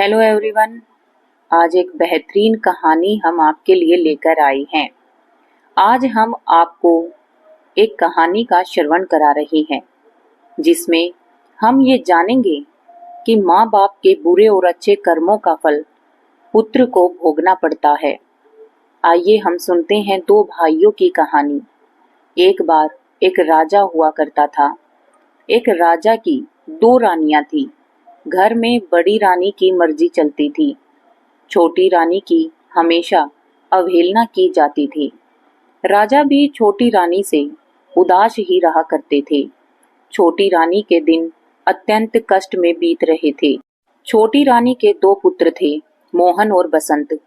Hello everyone. आज एक बेहतरीन कहानी हम आपके लिए लेकर आए हैं। आज हम आपको एक कहानी का श्रवण करा रहे हैं जिसमें हम ये जानेंगे कि माँ बाप के बुरे और अच्छे कर्मों का फल पुत्र को भोगना पड़ता है। आइए हम सुनते हैं दो भाइयों की कहानी। एक बार एक राजा हुआ करता था। एक राजा की दो रानियां थी। घर में बड़ी रानी की मर्जी चलती थी, छोटी रानी की हमेशा अवहेलना की जाती थी। राजा भी छोटी रानी से उदास ही रहा करते थे। छोटी रानी के दिन अत्यंत कष्ट में बीत रहे थे। छोटी रानी के दो पुत्र थे, मोहन और बसंत।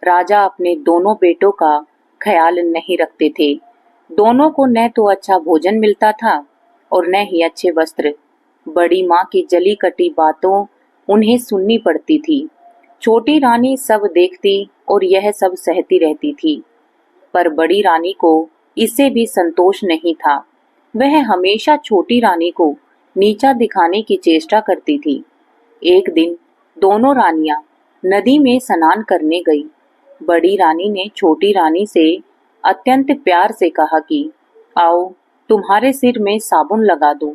राजा अपने दोनों बेटों का ख्याल नहीं रखते थे। दोनों को न तो अच्छा भोजन मिलता था और न ही अच्छे वस्त्र। बड़ी माँ की जली कटी बातों उन्हें सुननी पड़ती थी। छोटी रानी सब देखती और यह सब सहती रहती थी, पर बड़ी रानी को इससे भी संतोष नहीं था। वह हमेशा छोटी रानी को नीचा दिखाने की चेष्टा करती थी। एक दिन दोनों रानियां नदी में स्नान करने गई। बड़ी रानी ने छोटी रानी से अत्यंत प्यार से कहा कि आओ तुम्हारे सिर में साबुन लगा दूं।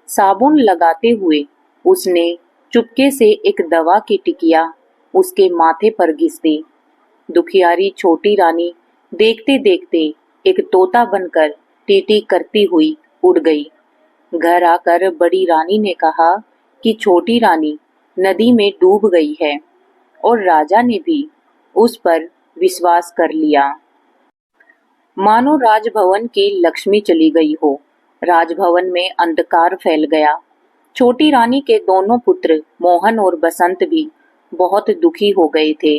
साबुन लगाते हुए उसने चुपके से एक दवा की टिकिया उसके माथे पर घिस दी। दुखियारी छोटी रानी देखते देखते एक तोता बनकर टीटी करती हुई उड़ गई। घर आकर बड़ी रानी ने कहा कि छोटी रानी नदी में डूब गई है और राजा ने भी उस पर विश्वास कर लिया। मानो राजभवन की लक्ष्मी चली गई हो। राजभवन में अंधकार फैल गया। छोटी रानी के दोनों पुत्र मोहन और बसंत भी बहुत दुखी हो गए थे।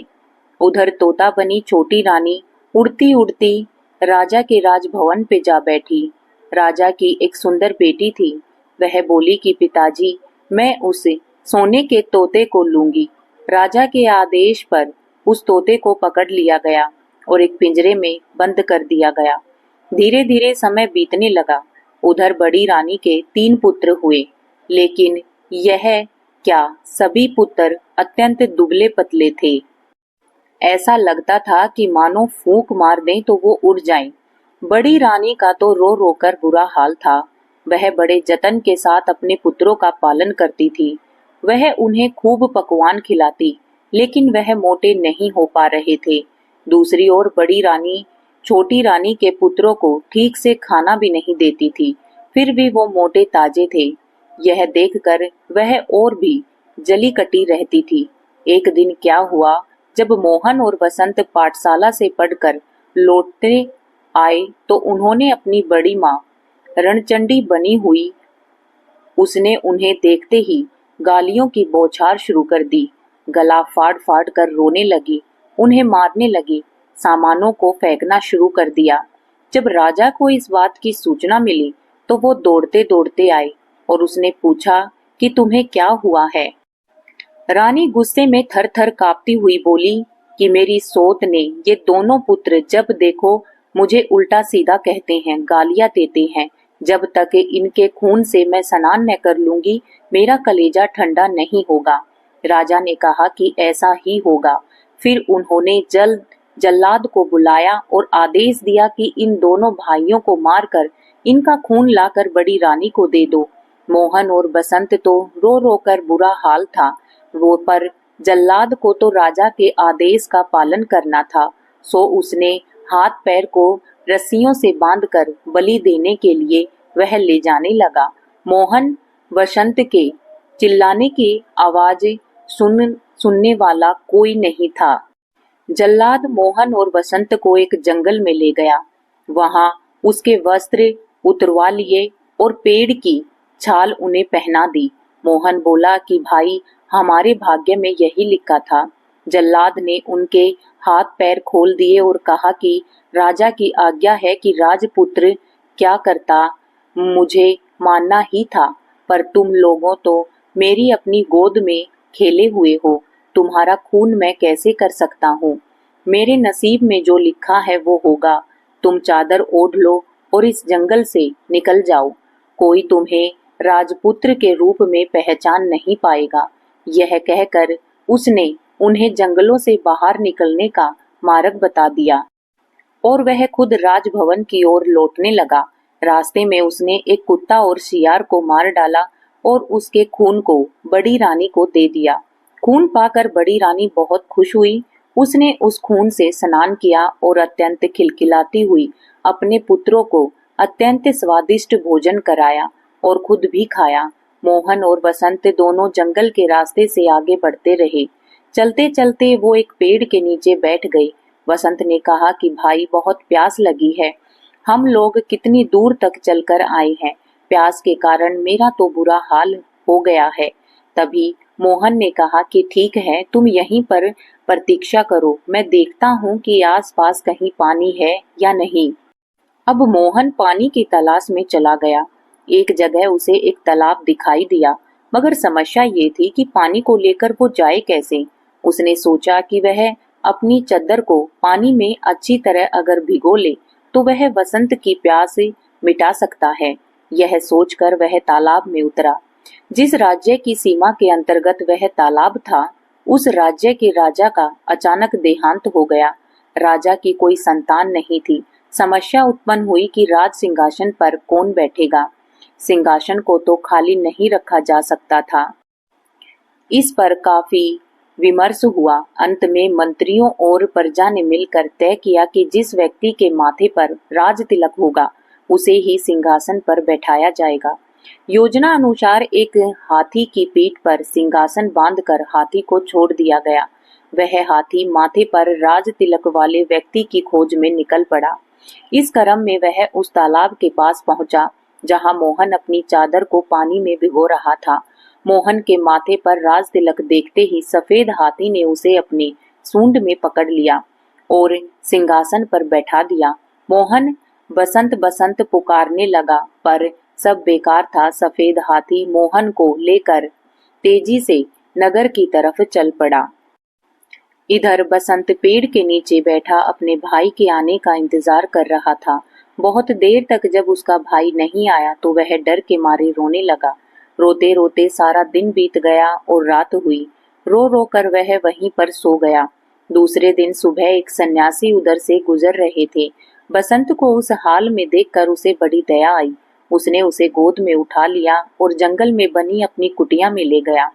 उधर तोता बनी छोटी रानी उड़ती उड़ती राजा के राजभवन पे जा बैठी। राजा की एक सुंदर बेटी थी। वह बोली कि पिताजी, मैं उस सोने के तोते को लूंगी। राजा के आदेश पर उस तोते को पकड़ लिया गया और एक पिंजरे में बंद कर दिया गया। धीरे धीरे समय बीतने लगा। उधर बड़ी रानी के 3 पुत्र हुए, लेकिन यह क्या सभी पुत्र अत्यंत दुबले पतले थे। ऐसा लगता था कि मानो फूंक मार दें तो वो उड़ जाएं। बड़ी रानी का तो रो रो कर बुरा हाल था। वह बड़े जतन के साथ अपने पुत्रों का पालन करती थी। वह उन्हें खूब पकवान खिलाती, लेकिन वह मोटे नहीं हो पा रहे थे। दूसरी ओर बड़ी रानी छोटी रानी के पुत्रों को ठीक से खाना भी नहीं देती थी, फिर भी वो मोटे ताजे थे। यह देखकर वह और भी जली कटी रहती थी। एक दिन क्या हुआ, जब मोहन और बसंत पाठशाला से पढ़कर लौटते आए तो उन्होंने अपनी बड़ी माँ रणचंडी बनी हुई उसने उन्हें देखते ही गालियों की बौछार शुरू कर दी। गला फाड़ फाड़ कर रोने लगी, उन्हें मारने लगी, सामानों को फेंकना शुरू कर दिया। जब राजा को इस बात की सूचना मिली तो वो दौड़ते दौड़ते आए और उसने पूछा कि तुम्हें क्या हुआ है। रानी गुस्से में थर थर कांपती हुई बोली कि मेरी सौत ने ये दोनों पुत्र जब देखो मुझे उल्टा सीधा कहते हैं, गालियां देते हैं। जब तक इनके खून से मैं स्नान न कर लूंगी मेरा कलेजा ठंडा नहीं होगा। राजा ने कहा कि ऐसा ही होगा। फिर उन्होंने जल्लाद को बुलाया और आदेश दिया कि इन दोनों भाइयों को मारकर इनका खून लाकर बड़ी रानी को दे दो। मोहन और बसंत तो रो रो कर बुरा हाल था, वो पर जल्लाद को तो राजा के आदेश का पालन करना था, सो उसने हाथ पैर को रस्सियों से बांधकर बलि देने के लिए वह ले जाने लगा। मोहन बसंत के चिल्लाने की आवाज सुनने वाला कोई नहीं था। जल्लाद मोहन और बसंत को एक जंगल में ले गया। वहां उसके वस्त्र उतरवा लिए और पेड़ की छाल उन्हें पहना दी। मोहन बोला कि भाई, हमारे भाग्य में यही लिखा था। जल्लाद ने उनके हाथ पैर खोल दिए और कहा कि राजा की आज्ञा है कि राजपुत्र क्या करता मुझे मानना ही था, पर तुम लोगों तो मेरी अपनी गोद में खेले हुए हो। तुम्हारा खून मैं कैसे कर सकता हूँ। मेरे नसीब में जो लिखा है वो होगा। तुम चादर ओढ़ लो और इस जंगल से निकल जाओ। कोई तुम्हें राजपुत्र के रूप में पहचान नहीं पाएगा। यह कहकर उसने उन्हें जंगलों से बाहर निकलने का मार्ग बता दिया और वह खुद राजभवन की ओर लौटने लगा। रास्ते में उसने एक कुत्ता और शियार को मार डाला और उसके खून को बड़ी रानी को दे दिया। खून पाकर बड़ी रानी बहुत खुश हुई। उसने उस खून से स्नान किया और अत्यंत खिलखिलाती हुई अपने पुत्रों को अत्यंत स्वादिष्ट भोजन कराया और खुद भी खाया। मोहन और बसंत दोनों जंगल के रास्ते से आगे बढ़ते रहे। चलते चलते वो एक पेड़ के नीचे बैठ गई। बसंत ने कहा कि भाई, बहुत प्यास लगी है। हम लोग कितनी दूर तक चलकर आए हैं। प्यास के कारण मेरा तो बुरा हाल हो गया है। तभी मोहन ने कहा कि ठीक है, तुम यहीं पर प्रतीक्षा करो, मैं देखता हूँ कि आसपास कहीं पानी है या नहीं। अब मोहन पानी की तलाश में चला गया। एक जगह उसे एक तालाब दिखाई दिया, मगर समस्या ये थी कि पानी को लेकर वो जाए कैसे। उसने सोचा कि वह अपनी चद्दर को पानी में अच्छी तरह अगर भिगो ले तो वह बसंत की प्यास मिटा सकता है। यह सोचकर वह तालाब में उतरा। जिस राज्य की सीमा के अंतर्गत वह तालाब था, उस राज्य के राजा का अचानक देहांत हो गया। राजा की कोई संतान नहीं थी। समस्या उत्पन्न हुई कि राज सिंहासन पर कौन बैठेगा। सिंहासन को तो खाली नहीं रखा जा सकता था। इस पर काफी विमर्श हुआ। अंत में मंत्रियों और प्रजा ने मिलकर तय किया कि जिस व्यक्ति के माथे पर राज तिलक होगा उसे ही सिंहासन पर बैठाया जाएगा। योजना अनुसार एक हाथी की पीठ पर सिंहासन बांधकर हाथी को छोड़ दिया गया। वह हाथी माथे पर राज तिलक वाले व्यक्ति की खोज में निकल पड़ा। इस क्रम में वह उस तालाब के पास पहुंचा जहां मोहन अपनी चादर को पानी में भिगो रहा था। मोहन के माथे पर राज तिलक देखते ही सफेद हाथी ने उसे अपनी सूंड में पकड़ लिया और सिंहासन पर बैठा दिया। मोहन बसंत बसंत पुकारने लगा, पर सब बेकार था। सफेद हाथी मोहन को लेकर तेजी से नगर की तरफ चल पड़ा। इधर बसंत पेड़ के नीचे बैठा अपने भाई के आने का इंतजार कर रहा था। बहुत देर तक जब उसका भाई नहीं आया तो वह डर के मारे रोने लगा। रोते रोते सारा दिन बीत गया और रात हुई। रो रो कर वह वहीं पर सो गया। दूसरे दिन सुबह एक सन्यासी उधर से गुजर रहे थे। बसंत को उस हाल में देखकर उसे बड़ी दया आई। उसने उसे गोद में उठा लिया और जंगल में बनी अपनी कुटिया में ले गया।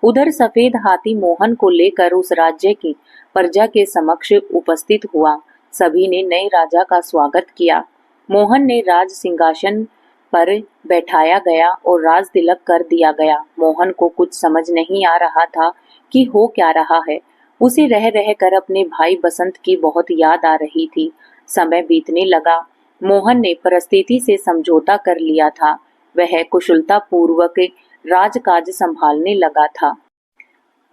उधर सफेद हाथी मोहन को लेकर उस राज्य की प्रजा के समक्ष उपस्थित हुआ। सभी ने नए राजा का स्वागत किया। मोहन ने राज सिंहासन पर बैठाया गया और राज तिलक कर दिया गया। मोहन को कुछ समझ नहीं आ रहा था कि हो क्या रहा है। उसे रह रह कर अपने भाई बसंत की बहुत याद आ रही थी। समय बीतने लगा। मोहन ने परिस्थिति से समझौता कर लिया था। वह कुशलता पूर्वक राजकाज संभालने लगा था।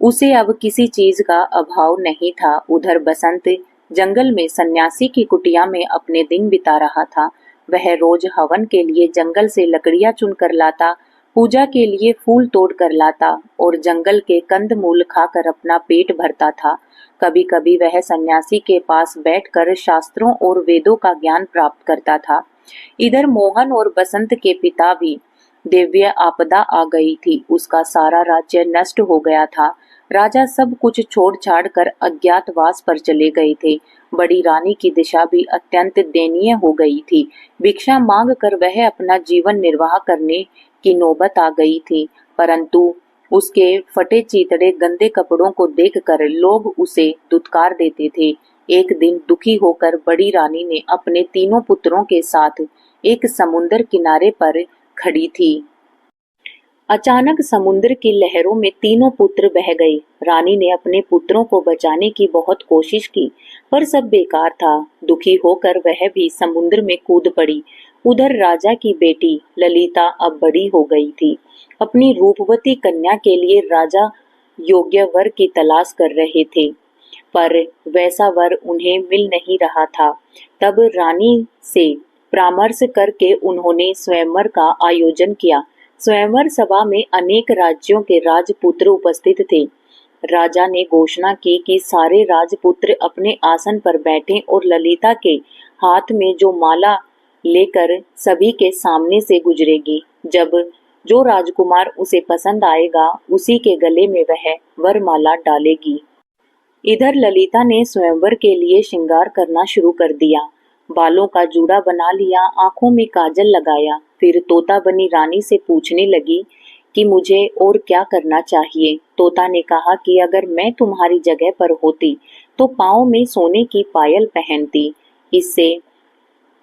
उसे अब किसी चीज का अभाव नहीं था। उधर बसंत जंगल में सन्यासी की कुटिया में अपने दिन बिता रहा था। वह रोज हवन के लिए जंगल से लकड़ियां चुन कर लाता, पूजा के लिए फूल तोड़ कर लाता और जंगल के कंद मूल खाकर अपना पेट भरता था। कभी कभी वह सन्यासी के पास बैठकर शास्त्रों और वेदों का ज्ञान प्राप्त करता था। इधर मोहन और बसंत के पिता भी दिव्य आपदा आ गई थी। उसका सारा राज्य नष्ट हो गया था। राजा सब कुछ छोड़ छाड़ कर अज्ञातवास पर चले गए थे। बड़ी रानी की दिशा भी अत्यंत दयनीय हो गई थी। भिक्षा मांग कर वह अपना जीवन निर्वाह करने की नौबत आ गई थी, परंतु उसके फटे चीतड़े गंदे कपड़ों को देखकर लोग उसे दुत्कार देते थे। एक दिन दुखी होकर बड़ी रानी ने अपने तीनों पुत्रों के साथ एक समुद्र किनारे पर खड़ी थी। अचानक समुद्र की लहरों में तीनों पुत्र बह गए। रानी ने अपने पुत्रों को बचाने की बहुत कोशिश की, पर सब बेकार था। दुखी होकर वह भी समुद्र में कूद पड़ी। उधर राजा की बेटी ललिता अब बड़ी हो गई थी। अपनी रूपवती कन्या के लिए राजा योग्य वर की तलाश कर रहे थे, पर वैसा वर उन्हें मिल नहीं रहा था। तब रानी से परामर्श करके उन्होंने स्वयंवर का आयोजन किया। स्वयंवर सभा में अनेक राज्यों के राजपुत्र उपस्थित थे। राजा ने घोषणा की कि सारे राजपुत्र अपने आसन पर बैठें और ललिता के हाथ में जो माला लेकर सभी के सामने से गुजरेगी। जब जो राजकुमार उसे पसंद आएगा उसी के गले में वह वरमाला डालेगी। इधर ललिता ने स्वयंवर के लिए श्रृंगार करना शुरू कर दिया। बालों का जूड़ा बना लिया, आंखों में काजल लगाया। फिर तोता बनी रानी से पूछने लगी कि मुझे और क्या करना चाहिए। तोता ने कहा कि अगर मैं तुम्हारी जगह पर होती तो पाँव में सोने की पायल पहनती, इससे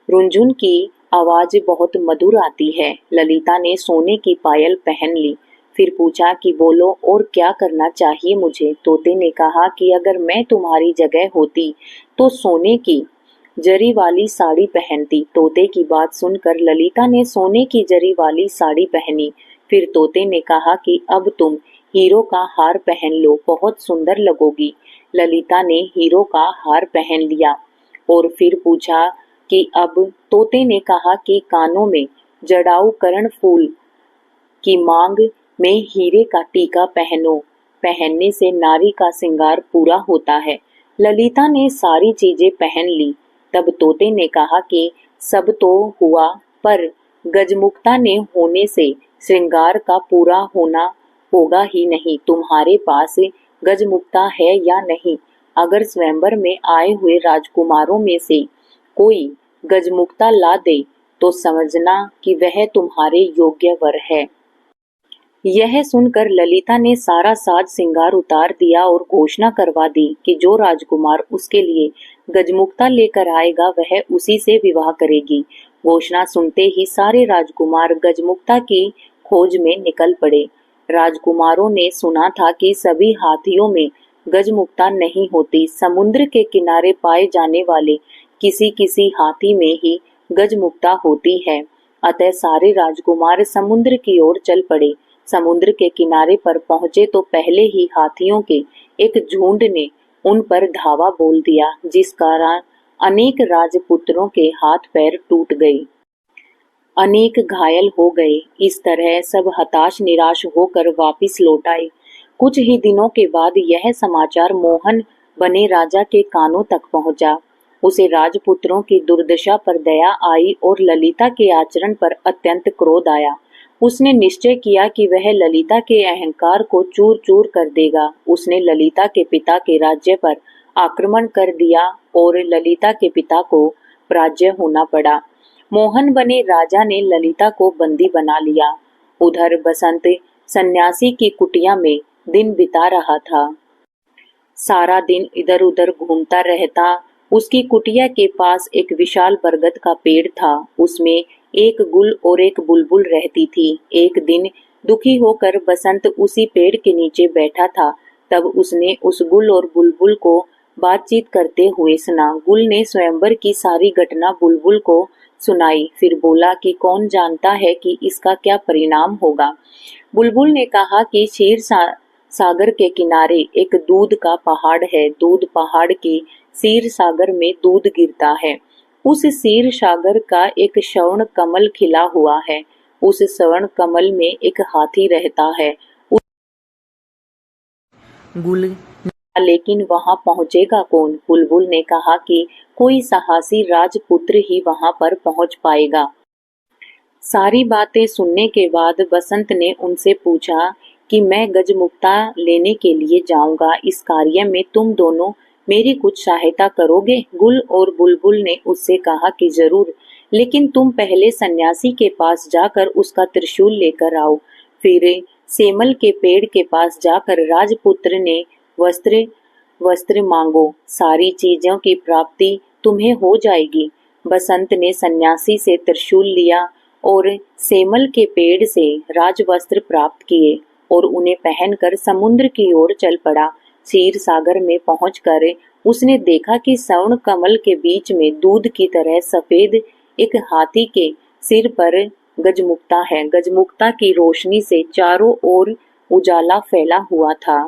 रुंझुन की आवाज बहुत मधुर आती है। ललिता ने सोने की पायल पहन ली। फिर पूछा कि बोलो और क्या करना चाहिए मुझे। तोते ने कहा कि अगर मैं तुम्हारी जगह होती तो सोने की जरी वाली साड़ी पहनती। तोते की बात सुनकर ललिता ने सोने की जरी वाली साड़ी पहनी। फिर तोते ने कहा कि अब तुम हीरो का हार पहन लो, बहुत सुंदर लगोगी। ललिता ने हीरो का हार पहन लिया और फिर पूछा कि अब तोते ने कहा कि कानों में जड़ाऊ कर्ण फूल की मांग में हीरे का टीका पहनो, पहनने से नारी का श्रृंगार पूरा होता है। ललिता ने सारी चीजें पहन ली। तब तोते ने कहा कि सब तो हुआ, पर गजमुक्ता ने होने से श्रृंगार का पूरा होना होगा ही नहीं। तुम्हारे पास गजमुक्ता है या नहीं? अगर स्वयंवर में आए हुए राजकुमारों में से कोई गजमुक्ता ला दे तो समझना कि वह तुम्हारे योग्य वर है। यह सुनकर ललिता ने सारा साज श्रृंगार उतार दिया और घोषणा करवा दी कि जो राजकुमार उसके लिए गजमुक्ता लेकर आएगा वह उसी से विवाह करेगी। घोषणा सुनते ही सारे राजकुमार गजमुक्ता की खोज में निकल पड़े। राजकुमारों ने सुना था कि सभी हाथियों में गजमुक्ता नहीं होती, समुद्र के किनारे पाए जाने वाले किसी किसी हाथी में ही गजमुक्ता होती है। अतः सारे राजकुमार समुद्र की ओर चल पड़े। समुद्र के किनारे पर पहुंचे तो पहले ही हाथियों के एक झुंड ने उन पर धावा बोल दिया, जिस कारण अनेक राजपुत्रों के हाथ पैर टूट गए, अनेक घायल हो गए। इस तरह सब हताश निराश होकर वापिस लौट आए। कुछ ही दिनों के बाद यह समाचार मोहन बने राजा के कानों तक पहुंचा। उसे राजपुत्रों की दुर्दशा पर दया आई और ललिता के आचरण पर अत्यंत क्रोध आया। उसने निश्चय किया कि वह ललिता के अहंकार को चूर चूर कर देगा। उसने ललिता के पिता के राज्य पर आक्रमण कर दिया और ललिता के पिता को पराजय होना पड़ा। मोहन बने राजा ने ललिता को बंदी बना लिया। उधर बसंत सन्यासी की कुटिया में दिन बिता रहा था। सारा दिन इधर उधर घूमता रहता। उसकी कुटिया के पास एक विशाल बरगद का पेड़ था। उसमें एक गुल और एक बुलबुल रहती थी। एक दिन दुखी होकर बसंत उसी पेड़ के नीचे बैठा था। तब उसने उस गुल और बुलबुल को बातचीत करते हुए सुना। गुल ने स्वयंवर की सारी घटना बुलबुल को सुनाई। फिर बोला कि कौन जानता है कि इसका क्या परिणाम होगा। बुलबुल ने कहा कि क्षीर सागर के किनारे एक दूध का पहाड़ है। दूध पहाड़ के क्षीर सागर में दूध गिरता है। उस क्षीर सागर का एक स्वर्ण कमल खिला हुआ है। उस स्वर्ण कमल में एक हाथी रहता है। गुल लेकिन वहां पहुंचेगा कौन? बुलबुल ने कहा कि कोई साहसी राजपुत्र ही वहां पर पहुंच पाएगा। सारी बातें सुनने के बाद बसंत ने उनसे पूछा कि मैं गजमुक्ता लेने के लिए जाऊंगा, इस कार्य में तुम दोनों मेरी कुछ सहायता करोगे? गुल और बुलबुल ने उससे कहा कि जरूर, लेकिन तुम पहले सन्यासी के पास जाकर उसका त्रिशूल लेकर आओ। फिर सेमल के पेड़ के पास जाकर राजपुत्र ने वस्त्र मांगो, सारी चीजों की प्राप्ति तुम्हें हो जाएगी। बसंत ने सन्यासी से त्रिशूल लिया और सेमल के पेड़ से राजवस्त्र प्राप्त किए और उन्हें पहनकर समुद्र की ओर चल पड़ा। क्षीर सागर में पहुंचकर उसने देखा कि स्वर्ण कमल के बीच में दूध की तरह सफेद एक हाथी के सिर पर गजमुक्ता है। गजमुक्ता की रोशनी से चारों ओर उजाला फैला हुआ था।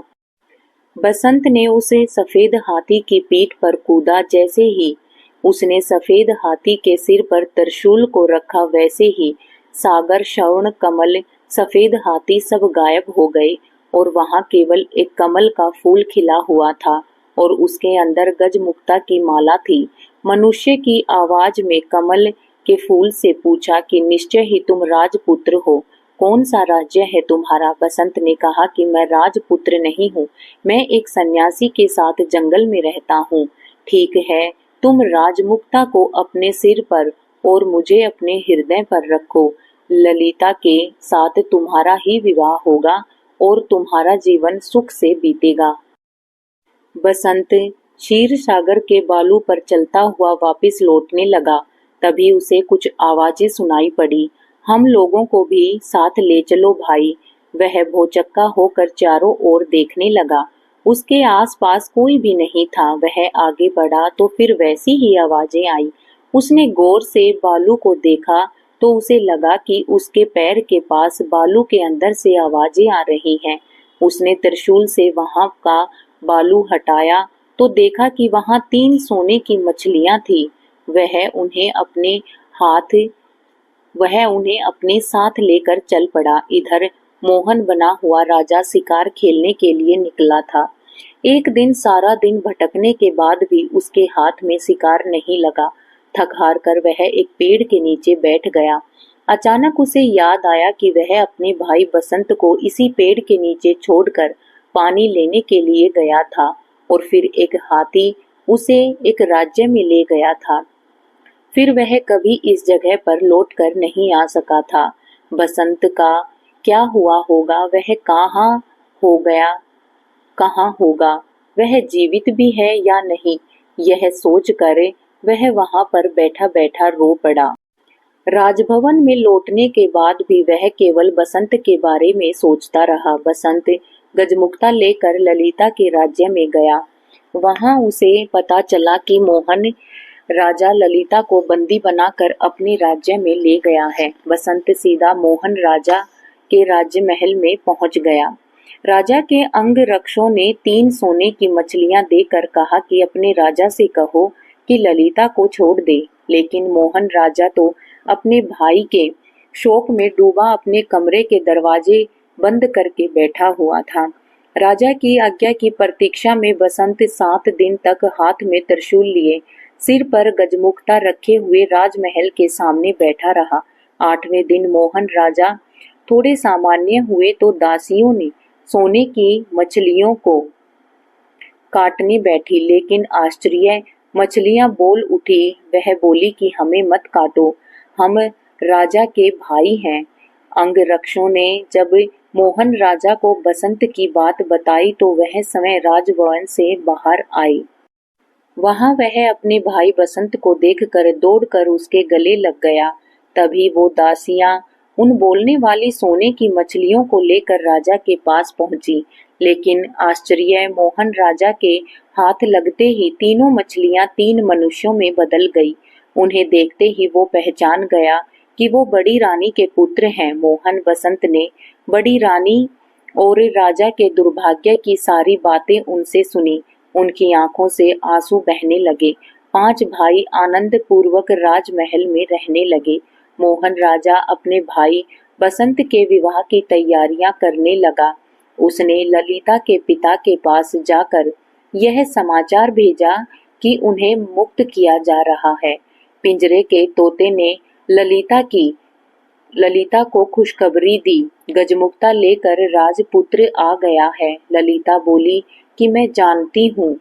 बसंत ने उसे सफेद हाथी की पीठ पर कूदा। जैसे ही उसने सफेद हाथी के सिर पर त्रिशूल को रखा, वैसे ही सागर, स्वर्ण कमल, सफेद हाथी सब गायब हो गए और वहां केवल एक कमल का फूल खिला हुआ था और उसके अंदर गजमुक्ता की माला थी। मनुष्य की आवाज में कमल के फूल से पूछा कि निश्चय ही तुम राजपुत्र हो। कौन सा राज्य है तुम्हारा? बसंत ने कहा कि मैं राजपुत्र नहीं हूँ, मैं एक सन्यासी के साथ जंगल में रहता हूँ। ठीक है, तुम राजमुक्ता को अपने सिर पर और मुझे अपने हृदय पर रखो। ललिता के साथ तुम्हारा ही विवाह होगा और तुम्हारा जीवन सुख से बीतेगा। बसंत क्षीर सागर के बालू पर चलता हुआ वापस लौटने लगा। तभी उसे कुछ आवाजें सुनाई पड़ी। हम लोगों को भी साथ ले चलो भाई। वह भौचक्का होकर चारों ओर देखने लगा। उसके आसपास कोई भी नहीं था। वह आगे बढ़ा तो फिर वैसी ही आवाजें आई। उसने गौर से बालू को देखा तो उसे लगा कि उसके पैर के पास बालू के अंदर से आवाजें आ रही हैं। उसने त्रिशूल से वहां का बालू हटाया तो देखा कि वहां 3 सोने की मछलियां थी। वह उन्हें अपने हाथ वह उन्हें अपने साथ लेकर चल पड़ा। इधर मोहन बना हुआ राजा शिकार खेलने के लिए निकला था। एक दिन सारा दिन भटकने के बाद भी उसके हाथ में शिकार नहीं लगा। थक हार कर वह एक पेड़ के नीचे बैठ गया। अचानक उसे याद आया कि वह अपने भाई बसंत को इसी पेड़ के नीचे छोड़कर पानी लेने के लिए गया था और फिर एक हाथी उसे एक राज्य में ले गया था। फिर वह कभी इस जगह पर लौट कर नहीं आ सका था। बसंत का क्या हुआ होगा? वह कहाँ हो गया? कहाँ होगा? वह जीवित भी है या नहीं? यह सोचकर वह वहां पर बैठा बैठा रो पड़ा। राजभवन में लौटने के बाद भी वह केवल बसंत के बारे में सोचता रहा। बसंत गजमुक्ता लेकर ललिता के राज्य में गया। वहां उसे पता चला कि मोहन राजा ललिता को बंदी बनाकर अपने राज्य में ले गया है। बसंत सीधा मोहन राजा के राज्य महल में पहुंच गया। राजा के अंग रक्षों ने 3 सोने की मछलियां देकर कहा कि अपने राजा से कहो कि ललिता को छोड़ दे। लेकिन मोहन राजा तो अपने भाई के शोक में डूबा अपने कमरे के दरवाजे बंद करके बैठा हुआ था। राजा की आज्ञा की प्रतीक्षा में बसंत 7 दिन तक हाथ में त्रिशूल लिए सिर पर गजमुक्ता रखे हुए राजमहल के सामने बैठा रहा। 8वें दिन मोहन राजा थोड़े सामान्य हुए तो दासियों ने सोने की मछलियों को काटने बैठी, लेकिन आश्चर्य, मछलियां बोल उठी। वह बोली कि हमें मत काटो, हम राजा के भाई हैं। अंगरक्षकों ने जब मोहन राजा को बसंत की बात बताई तो वह समय राजभवन से बाहर आई। वहां वह अपने भाई बसंत को देखकर दौड़कर उसके गले लग गया। तभी वो दासियां उन बोलने वाली सोने की मछलियों को लेकर राजा के पास पहुंची। लेकिन आश्चर्य, मोहन राजा के हाथ लगते ही तीनों मछलियां 3 मनुष्यों में बदल गई। उन्हें देखते ही वो पहचान गया कि वो बड़ी रानी के पुत्र हैं। मोहन बसंत ने बड़ी रानी और राजा के दुर्भाग्य की सारी बातें उनसे सुनी। उनकी आंखों से आंसू बहने लगे। 5 भाई आनंद पूर्वक राजमहल में रहने लगे। मोहन राजा अपने भाई बसंत के विवाह की तैयारियां करने लगा। उसने ललिता के पिता के पास जाकर यह समाचार भेजा कि उन्हें मुक्त किया जा रहा है। पिंजरे के तोते ने ललिता को खुशखबरी दी। गजमुक्ता लेकर राजपुत्र आ गया है। ललिता बोली कि मैं जानती हूँ।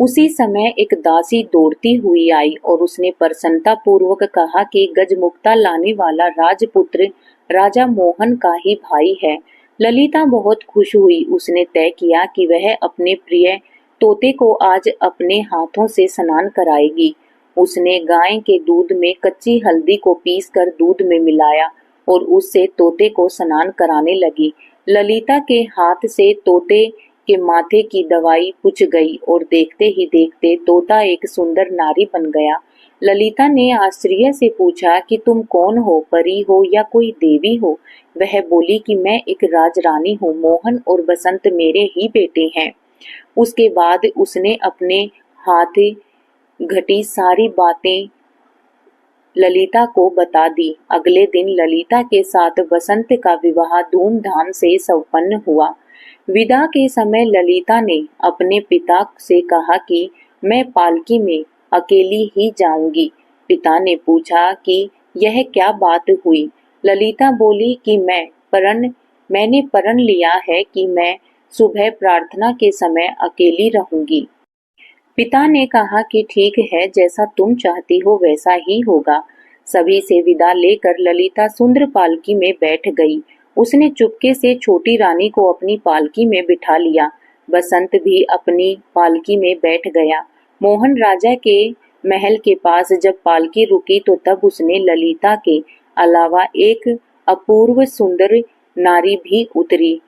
उसी समय एक दासी दौड़ती हुई आई और उसने प्रसन्नता पूर्वक कहा कि गजमुक्ता लाने वाला राजपुत्र राजा मोहन का ही भाई है। ललिता बहुत खुश हुई। उसने तय किया कि वह अपने प्रिय तोते को आज अपने हाथों से स्नान कराएगी। उसने गाय के दूध में कच्ची हल्दी को पीसकर दूध में मिलाया और उससे तोते को स्नान कराने लगी। ललिता के हाथ से तोते के माथे की दवाई पुछ गई और देखते ही देखते तोता एक सुंदर नारी बन गया। ललिता ने आश्चर्य से पूछा कि तुम कौन हो, परी हो या कोई देवी हो? वह बोली कि मैं एक राजरानी हूँ। मोहन और बसंत मेरे ही बेटे हैं। उसके बाद उसने अपने हाथ घटी सारी बातें ललिता को बता दी। अगले दिन ललिता के साथ बसंत का विवाह धूमधाम से संपन्न हुआ। विदा के समय ललिता ने अपने पिता से कहा कि मैं पालकी में अकेली ही जाऊंगी। पिता ने पूछा कि यह क्या बात हुई? ललिता बोली कि मैंने प्रण लिया है कि मैं सुबह प्रार्थना के समय अकेली रहूंगी। पिता ने कहा कि ठीक है, जैसा तुम चाहती हो वैसा ही होगा। सभी से विदा लेकर ललिता सुंदर पालकी में बैठ गई। उसने चुपके से छोटी रानी को अपनी पालकी में बिठा लिया। बसंत भी अपनी पालकी में बैठ गया। मोहन राजा के महल के पास जब पालकी रुकी तो तब उसने ललिता के अलावा एक अपूर्व सुंदर नारी भी उतरी।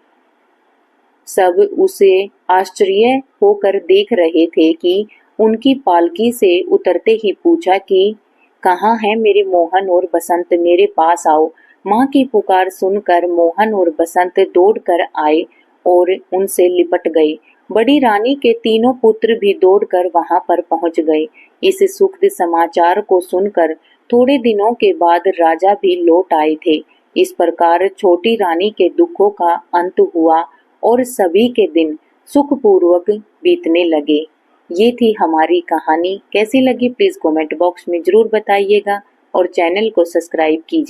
सब उसे आश्चर्य होकर देख रहे थे कि उनकी पालकी से उतरते ही पूछा कि कहाँ है मेरे मोहन और बसंत, मेरे पास आओ। माँ की पुकार सुनकर मोहन और बसंत दौड़कर आए और उनसे लिपट गए। बड़ी रानी के तीनों पुत्र भी दौड़कर वहां पर पहुंच गए। इस सुखद समाचार को सुनकर थोड़े दिनों के बाद राजा भी लौट आए थे। इस प्रकार छोटी रानी के दुखों का अंत हुआ और सभी के दिन सुखपूर्वक बीतने लगे। ये थी हमारी कहानी। कैसी लगी प्लीज कमेंट बॉक्स में जरूर बताइएगा और चैनल को सब्सक्राइब कीजिए।